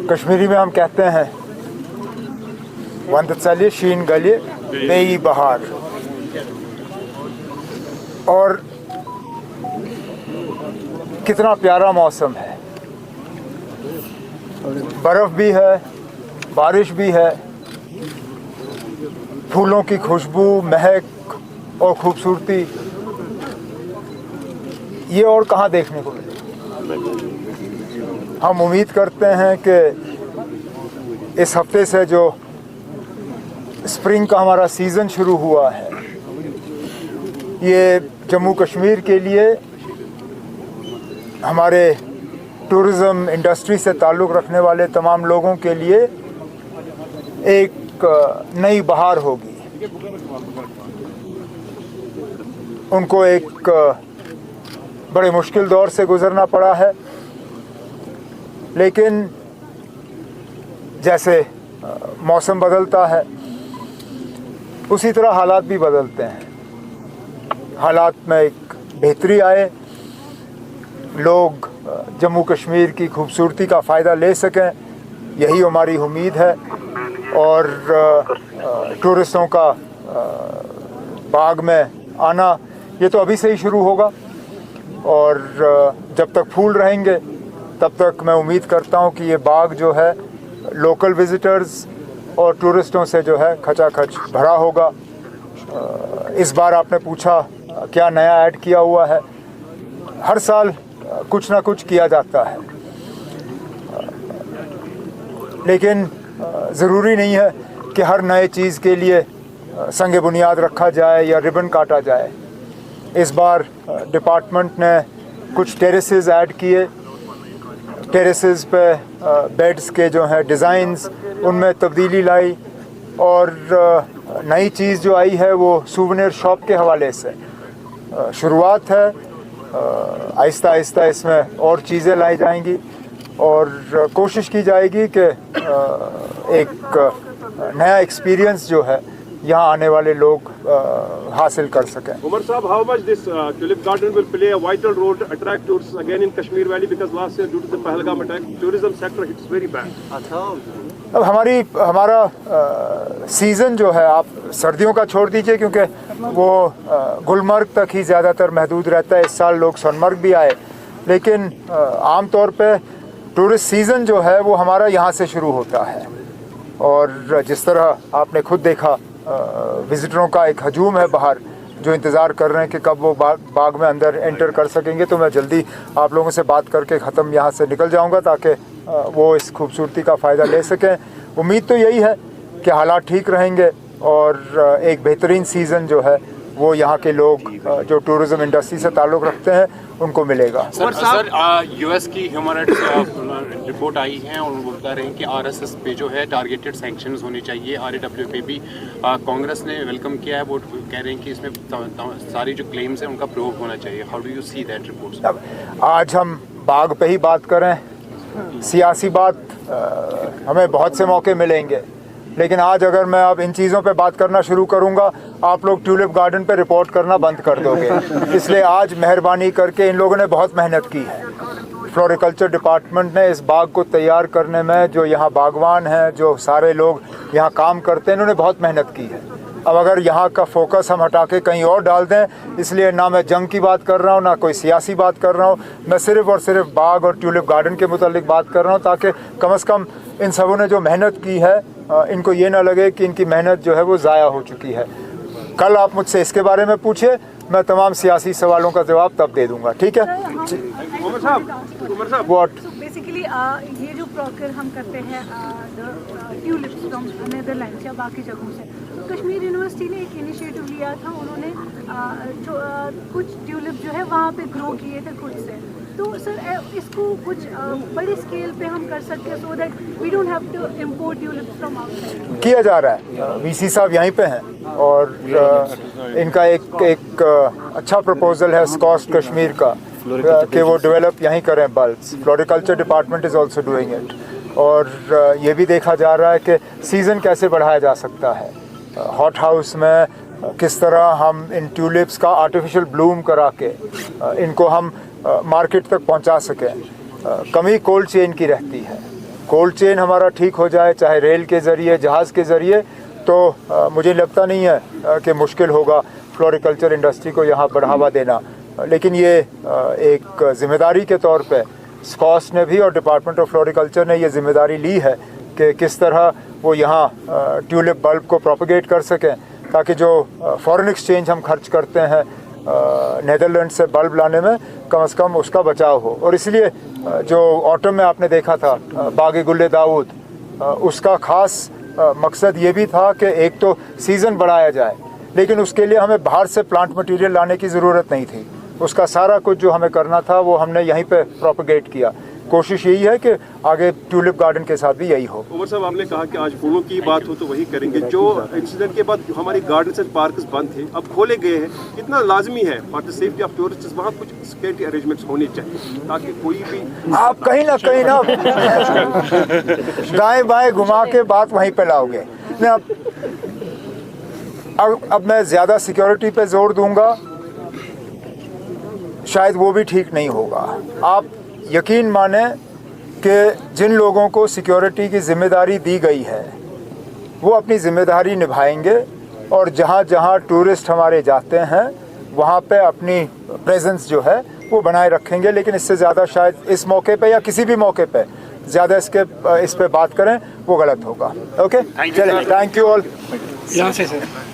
कश्मीरी में हम कहते हैं वंद चलिए शीन गलिए बेई बहार, और कितना प्यारा मौसम है। बर्फ़ भी है, बारिश भी है, फूलों की खुशबू, महक और खूबसूरती ये और कहाँ देखने को मिले। हम उम्मीद करते हैं कि इस हफ्ते से जो स्प्रिंग का हमारा सीज़न शुरू हुआ है, ये जम्मू कश्मीर के लिए, हमारे टूरिज़म इंडस्ट्री से ताल्लुक़ रखने वाले तमाम लोगों के लिए एक नई बहार होगी। उनको एक बड़े मुश्किल दौर से गुज़रना पड़ा है, लेकिन जैसे मौसम बदलता है उसी तरह हालात भी बदलते हैं। हालात में एक बेहतरी आए, लोग जम्मू कश्मीर की खूबसूरती का फ़ायदा ले सकें, यही हमारी उम्मीद है। और टूरिस्टों का बाग में आना ये तो अभी से ही शुरू होगा, और जब तक फूल रहेंगे तब तक मैं उम्मीद करता हूँ कि ये बाग जो है लोकल विज़िटर्स और टूरिस्टों से जो है खचाखच भरा होगा। इस बार आपने पूछा क्या नया ऐड किया हुआ है। हर साल कुछ ना कुछ किया जाता है, लेकिन ज़रूरी नहीं है कि हर नए चीज़ के लिए संग बुनियाद रखा जाए या रिबन काटा जाए। इस बार डिपार्टमेंट ने कुछ टेरेसेस ऐड किए। टेरेसेस पे बेड्स के जो हैं डिज़ाइंस, उनमें तब्दीली लाई, और नई चीज़ जो आई है वो सूवेनिर शॉप के हवाले से शुरुआत है। आहिस्ता आहिस्ता इसमें और चीज़ें लाई जाएंगी और कोशिश की जाएगी कि एक नया एक्सपीरियंस जो है यहाँ आने वाले लोग हासिल कर सकें। Umar Saab, how much this tulip garden will play a vital role to attract tourists again in Kashmir Valley, because last year due to the Pahalgam attack, tourism sector hits very bad. अब हमारा season जो है, आप सर्दियों का छोड़ दीजिए क्योंकि वो गुलमर्ग तक ही ज़्यादातर महदूद रहता है। इस साल लोग सोनमर्ग भी आए, लेकिन आम तौर पे टूरिस्ट सीज़न जो है वो हमारा यहाँ से शुरू होता है। और जिस तरह आपने खुद देखा, विज़िटरों का एक हजूम है बाहर जो इंतज़ार कर रहे हैं कि कब वो बाग में अंदर एंटर कर सकेंगे। तो मैं जल्दी आप लोगों से बात करके ख़त्म यहाँ से निकल जाऊँगा ताकि वो इस खूबसूरती का फ़ायदा ले सकें। उम्मीद तो यही है कि हालात ठीक रहेंगे और एक बेहतरीन सीज़न जो है वो यहाँ के लोग जो टूरिज़म इंडस्ट्री से ताल्लुक़ रखते हैं उनको मिलेगा। सर यूएस की ह्यूमन राइट्स रिपोर्ट आई है और वो बता रहे हैं कि आरएसएस पे जो है टारगेटेड सैंक्शंस होने चाहिए। आरएडब्ल्यू पे भी कांग्रेस ने वेलकम किया है। वो कह रहे हैं कि इसमें सारी जो क्लेम्स हैं उनका प्रूव होना चाहिए। How do you see that report? अब आज हम बाग पे ही बात करें, सियासी बात हमें बहुत से मौके मिलेंगे, लेकिन आज अगर मैं अब इन चीज़ों पे बात करना शुरू करूंगा आप लोग ट्यूलिप गार्डन पे रिपोर्ट करना बंद कर दोगे। इसलिए आज मेहरबानी करके, इन लोगों ने बहुत मेहनत की है। फ्लोरिकल्चर डिपार्टमेंट ने इस बाग को तैयार करने में, जो यहाँ बागवान हैं, जो सारे लोग यहाँ काम करते हैं, इन्होंने बहुत मेहनत की है। अब अगर यहाँ का फोकस हम हटा के कहीं और डाल दें, इसलिए ना मैं जंग की बात कर रहा हूँ ना कोई सियासी बात कर रहा हूँ, मैं सिर्फ़ और सिर्फ बाग और ट्यूलिप गार्डन के मुतालिक बात कर रहा हूँ, ताकि कम से कम इन सबों ने जो मेहनत की है इनको ये ना लगे कि इनकी मेहनत जो है वो ज़ाया हो चुकी है। कल आप मुझसे इसके बारे में पूछे, मैं तमाम सियासी सवालों का जवाब तब दे दूँगा। ठीक है? उमर साहब, व्हाट? बेसिकली ये जो प्रोक्योर हम करते हैं ट्यूलिप्स फ्रॉम नेदरलैंड्स या बाकी जगहों से, तो कश्मीर यूनिवर्सिटी ने एक इनिशिएटिव लिया था। उन्होंने कुछ ट्यूलिप जो है वहाँ पे ग्रो किए थे खुद से। तो सर इसको कुछ बड़ी स्केल पे हम कर सकते हैं so that we don't have to import tulips from outside. किया जा रहा है। वीसी साहब यहीं पे हैं और इनका एक अच्छा प्रपोजल है स्कॉस्ट कश्मीर का कि वो डेवलप यहीं करें bulbs. Floriculture department is also doing it. और ये भी देखा जा रहा है कि सीज़न कैसे बढ़ाया जा सकता है। हॉट हाउस में किस तरह हम इन ट्यूलिप्स का आर्टिफिशियल ब्लूम करा के इनको हम मार्केट तक पहुंचा सकें। कमी कोल्ड चेन की रहती है। कोल्ड चेन हमारा ठीक हो जाए, चाहे रेल के ज़रिए, जहाज़ के ज़रिए, तो मुझे लगता नहीं है कि मुश्किल होगा फ्लोरिकल्चर इंडस्ट्री को यहाँ बढ़ावा देना। लेकिन ये एक ज़िम्मेदारी के तौर पे स्कॉस ने भी और डिपार्टमेंट ऑफ फ्लोरिकल्चर ने ये ज़िम्मेदारी ली है कि किस तरह वो यहाँ ट्यूलिप बल्ब को प्रोपगेट कर सकें, ताकि जो फॉरेन एक्सचेंज हम खर्च करते हैं नीदरलैंड से बल्ब लाने में, कम से कम उसका बचाव हो। और इसलिए जो ऑटम में आपने देखा था बाग गुल दाऊद, उसका ख़ास मकसद ये भी था कि एक तो सीज़न बढ़ाया जाए, लेकिन उसके लिए हमें बाहर से प्लांट मटेरियल लाने की ज़रूरत नहीं थी। उसका सारा कुछ जो हमें करना था वो हमने यहीं पे प्रोपगेट किया। कोशिश यही है कि आगे ट्यूलिप गार्डन के साथ भी यही हो। उमर साहब, आपने कहा कि आज फूलों की बात हो तो वही करेंगे। जो इंसिडेंट के बाद जो हमारे गार्डन्स एंड पार्क्स बंद थे, अब खोले गए हैं, कितना लाजमी है for the safety of tourists वहाँ कुछ सिक्योरिटी अरेंजमेंट्स होने चाहिए, ताकि कोई भी आप कहीं ना दाएं बाएं घुमा के बात वहीं पे लाओगे। अब मैं ज़्यादा सिक्योरिटी पे जोर दूंगा, शायद वो भी ठीक नहीं होगा। आप यकीन माने कि जिन लोगों को सिक्योरिटी की जिम्मेदारी दी गई है वो अपनी जिम्मेदारी निभाएंगे, और जहाँ जहाँ टूरिस्ट हमारे जाते हैं वहाँ पे अपनी प्रेजेंस जो है वो बनाए रखेंगे। लेकिन इससे ज़्यादा शायद इस मौके पे या किसी भी मौके पे ज़्यादा इस पे बात करें वो गलत होगा। ओके, चलें, थैंक यू ऑल। यहाँ से सर।